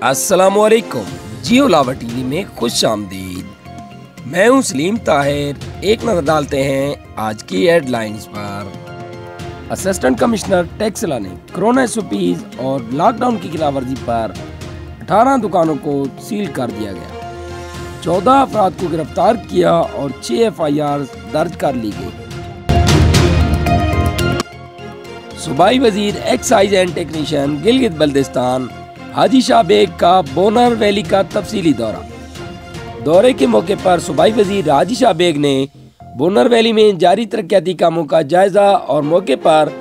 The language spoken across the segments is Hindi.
अस्सलामुअलैकुम। जियो लावा टीवी में खुश आमदीद। मैं हूं सलीम ताहिर। एक नजर डालते हैं आज की हेडलाइंस पर। असिस्टेंट कमिश्नर टैक्सला ने कोरोना एसओपीज और लॉकडाउन की खिलाफवर्जी पर 18 दुकानों को सील कर दिया गया। 14 अफराद को गिरफ्तार किया और 6 FIR दर्ज कर ली गई। सूबाई वजीर excise and technician Gilgit Baltistan Haji Shah Baig का बोनर वैली का तफसीली दौरे के मौके पर सूबाई वजीर हाजी शाह बेग ने बोनर वैली में जारी तरक्याती कामों का जायजा और मौके पर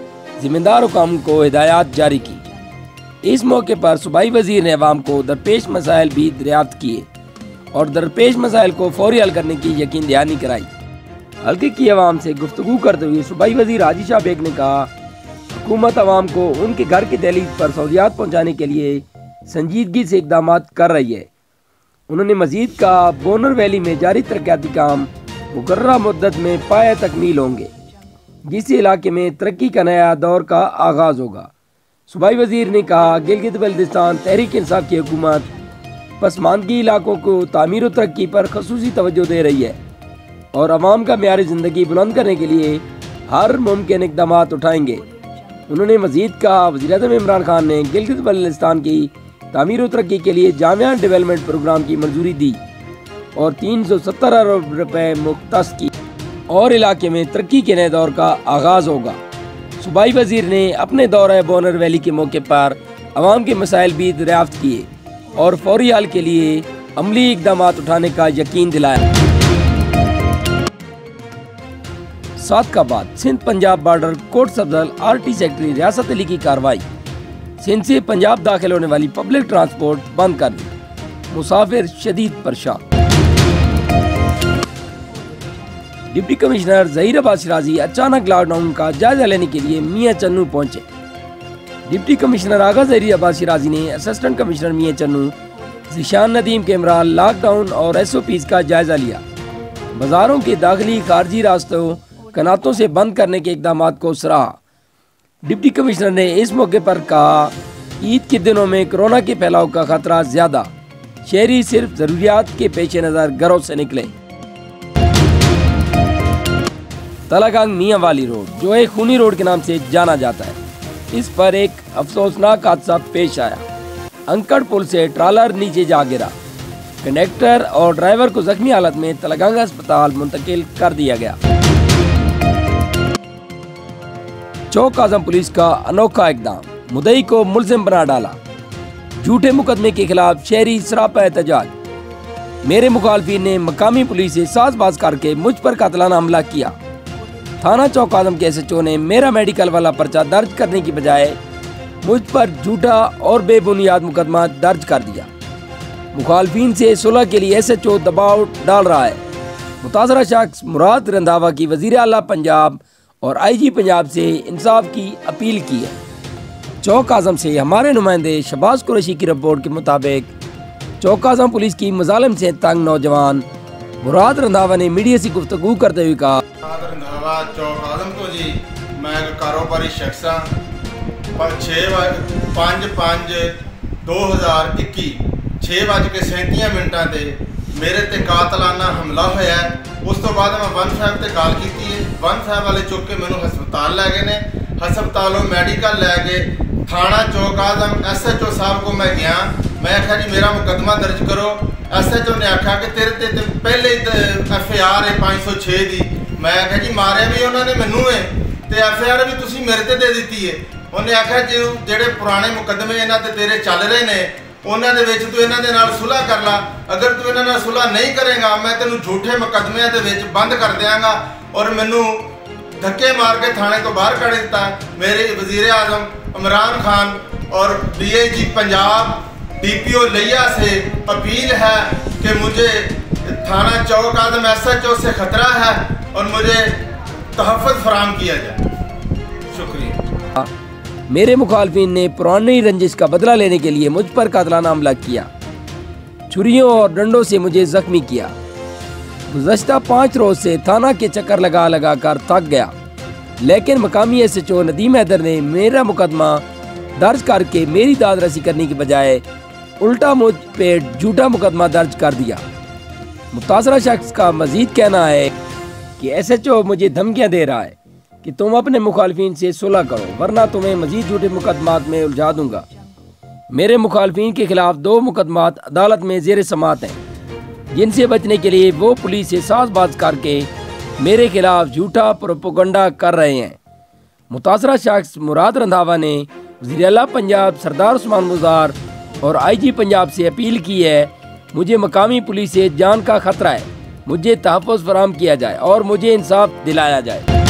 जिम्मेदार हुकाम को हिदायत जारी की। इस मौके पर सूबाई वजीर ने अवाम को दरपेश मसाइल भी दरियाफ्त किए और दरपेश मसाइल को फौरी हल करने की यकीन दहानी कराई। हल्के की अवाम से गुफ्तगू करते हुए सूबाई वजीर हाजी शाह बेग ने कहा, हुकूमत अवाम को उनके घर की दहलीज पर सहूलियात पहुँचाने के लिए संजीदगी से इकदाम कर रही है। उन्होंने मजीद कहा, बोनर वैली में जारी तरक्याती काम मुकर्ररा मुद्दत में पाया तकमील होंगे, जिस इलाके में तरक्की का नया दौर का आगाज होगा। सूबाई वजीर ने कहा, गिलगित बल्दिस्तान तहरीक इंसाफ की हुकूमत पसमानदगी इलाकों को तामीर और तरक्की पर खसूसी तवज्जो दे रही है और अवाम का मेयार ज़िंदगी बुलंद करने के लिए हर मुमकिन इकदाम उठाएंगे। उन्होंने मजीद कहा, वज़ीर-ए-आज़म इमरान खान ने गिलगित बल्दिस्तान की तामीर और तरक्की के लिए जामिया डेवलपमेंट प्रोग्राम की मंजूरी दी और 370 अरब रुपए मुख्तस की और इलाके में तरक्की के नए दौर का आगाज होगा। सूबाई वजीर ने अपने दौरे बोनर वैली के मौके पर अवाम के मसाइल भी दरियाफ्त किए और फौरी हल के लिए अमली इकदाम उठाने का यकीन दिलाया। Sadiqabad Sindh Punjab border Kot Safdar RT secretary Riasat Ali की कार्रवाई। सिंध से पंजाब दाखिल होने वाली पब्लिक ट्रांसपोर्ट बंद कर दी, मुसाफिर शदीद परेशान। डिप्टी कमिश्नर ज़हीर अब्बास शिराजी अचानक लॉकडाउन का जायजा लेने के लिए मियां चन्नू पहुंचे। डिप्टी कमिश्नर आगा ज़हीर अब्बास शिराजी ने असिस्टेंट कमिश्नर मियां चन्नू ज़ीशान नदीम के हमरा लॉकडाउन और SOPs का जायजा लिया। बाजारों के दाखिली खारजी रास्तों कनातों से बंद करने के इकदाम को सराहा। डिप्टी कमिश्नर ने इस मौके पर कहा, ईद के दिनों में कोरोना के फैलाव का खतरा ज्यादा, शहरी सिर्फ जरूरियात के पेश नजर घरों से निकले। तलागंग मियां वाली रोड, जो एक खूनी रोड के नाम से जाना जाता है, इस पर एक अफसोसनाक हादसा पेश आया। अंकड़ पुल से ट्रालर नीचे जा गिरा। कंडक्टर और ड्राइवर को जख्मी हालत में तलागंग अस्पताल मुंतकिल कर दिया गया। चौक आजम पुलिस का अनोखा इकदाम, मुद्दई को मुलजिम बना डाला। झूठे मुकदमे के खिलाफ शहरी सरापा एहतजाज। मेरे मुखालफिन ने मकामी पुलिस से साजबाज करके मुझ पर कातलाना हमला किया। थाना चौक आजम के SHO ने मेरा मेडिकल वाला पर्चा दर्ज करने की बजाय मुझ पर झूठा और बेबुनियाद मुकदमा दर्ज कर दिया। मुखालफिन से सुलह के लिए SHO दबाव डाल रहा है। मुतासरा शख्स मुराद रंधावा की वजीर आला पंजाब और IG पंजाब से इंसाफ की अपील की है। चौक आजम से हमारे नुमाइंदे शहबाज कुरैशी की रिपोर्ट के मुताबिक चौक आजम पुलिस की मजालिम से तंग नौजवान मुराद रंधावा ने मीडिया से गुफ्तगू करते हुए कहा, रंधावा चौक आजम तो जी मैं एक कारोबारी शख्स हाँ, पर 5/5/2021 6:37 ते मेरे ते कातलाना हमला होया। उस तो बाद मैं वन साहब से गल की, वन साहब वाले चुक के मैनू हस्पताल लै गए ने। हस्पतालों मैडिकल लै गए। थाना चौक आजम SHO साहब को मैं गया, मैं आख्या जी मेरा मुकदमा दर्ज करो। SHO ने आख्या कि तेरे ते पहले FIR है 506 की। मैं आख्या जी मारे भी उन्होंने मैनू है तो FIR भी तुसी मेरे ते दे दी है। उन्हें आख्या जी जेडे पुराने मुकदमे इन्हां ते तेरे चल रहे ने उन्होंने विच तू इन्हां दे नाल सुलह कर ला। अगर तू इन्हां नाल सुलह नहीं करेगा मैं तेनू झूठे मुकदमिਆਂ दे विच बंद कर देंगा। और मैनू धक्के मार के थाने तो बाहर कढ़ दिता। मेरे वज़ीर-ए-आज़म इमरान खान और DIG पंजाब DPO लिया से अपील है कि मुझे थाना चौक आजम SHO से खतरा है और मुझे तहफ़्फ़ुज़ फराहम किया जाए। शुक्रिया। मेरे मुखालफिन ने पुरानी रंजिश का बदला लेने के लिए मुझ पर कातलाना हमला किया, छुरियों और डंडों से मुझे जख्मी किया। गुज़श्ता 5 रोज से थाना के चक्कर लगा लगा कर थक गया, लेकिन मकामी SHO नदीम हैदर ने मेरा मुकदमा दर्ज करके मेरी दादरसी करने की बजाय उल्टा मुझ पे झूठा मुकदमा दर्ज कर दिया। मुतासरा शख्स का मजीद कहना है कि SHO मुझे धमकियां दे रहा है कि तुम अपने मुखालफिन से सुलह करो वरना तुम्हें मजीद झूठे मुकदमात में उलझा दूंगा। मेरे मुखालफिन के खिलाफ 2 मुकदमात अदालत में जेर समात हैं, जिनसे बचने के लिए वो पुलिस से साजबाज करके मेरे खिलाफ झूठा प्रोपेगेंडा कर रहे हैं। मुतासरा शख्स मुराद रंधावा ने वज़ीर आला पंजाब सरदार उस्मान मुज़ार और IG पंजाब से अपील की है, मुझे मकामी पुलिस से जान का खतरा है, मुझे तहफ़्फ़ुज़ फराहम किया जाए और मुझे इंसाफ दिलाया जाए।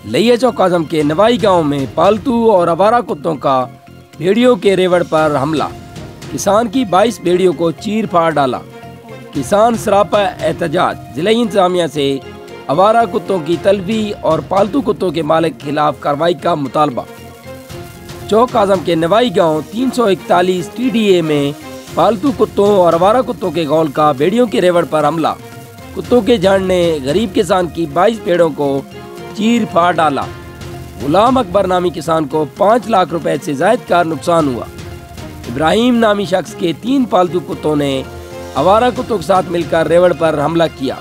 लिया चौक आज़म के नवाई गांव में पालतू और आवारा कुत्तों का भेड़ियों के रेवड़ पर हमला, किसान की 22 भेड़ियों को चीर फाड़ डाला। किसान सरापा एहतजाज, जिला इंतजामिया से आवारा कुत्तों की तलबी और पालतू कुत्तों के मालिक के खिलाफ कार्रवाई का मुतालबा। चौक आज़म के नवाई गांव 341 TDA में पालतू कुत्तों और आवारा कुत्तों के गौल का भेड़ियों के रेवड़ पर हमला, कुत्तों के झुंड ने गरीब किसान की 22 भेड़ों को चीर फाड़ डाला। गुलाम अकबर नामी किसान को 5 लाख रुपए से जायद का नुकसान हुआ। इब्राहिम नामी शख्स के 3 पालतू कुत्तों ने आवारा कुत्तों के साथ मिलकर रेवड़ पर हमला किया।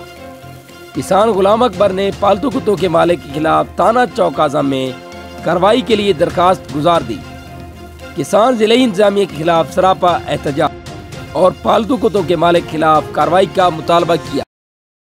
किसान गुलाम अकबर ने पालतू कुत्तों के मालिक के खिलाफ थाना चौक आज़म में कार्रवाई के लिए दरखास्त गुजार दी। किसान जिले इंतजामिया के खिलाफ सरापा एहतजाज और पालतू कुत्तों के मालिक के खिलाफ कार्रवाई का मुतालबा किया।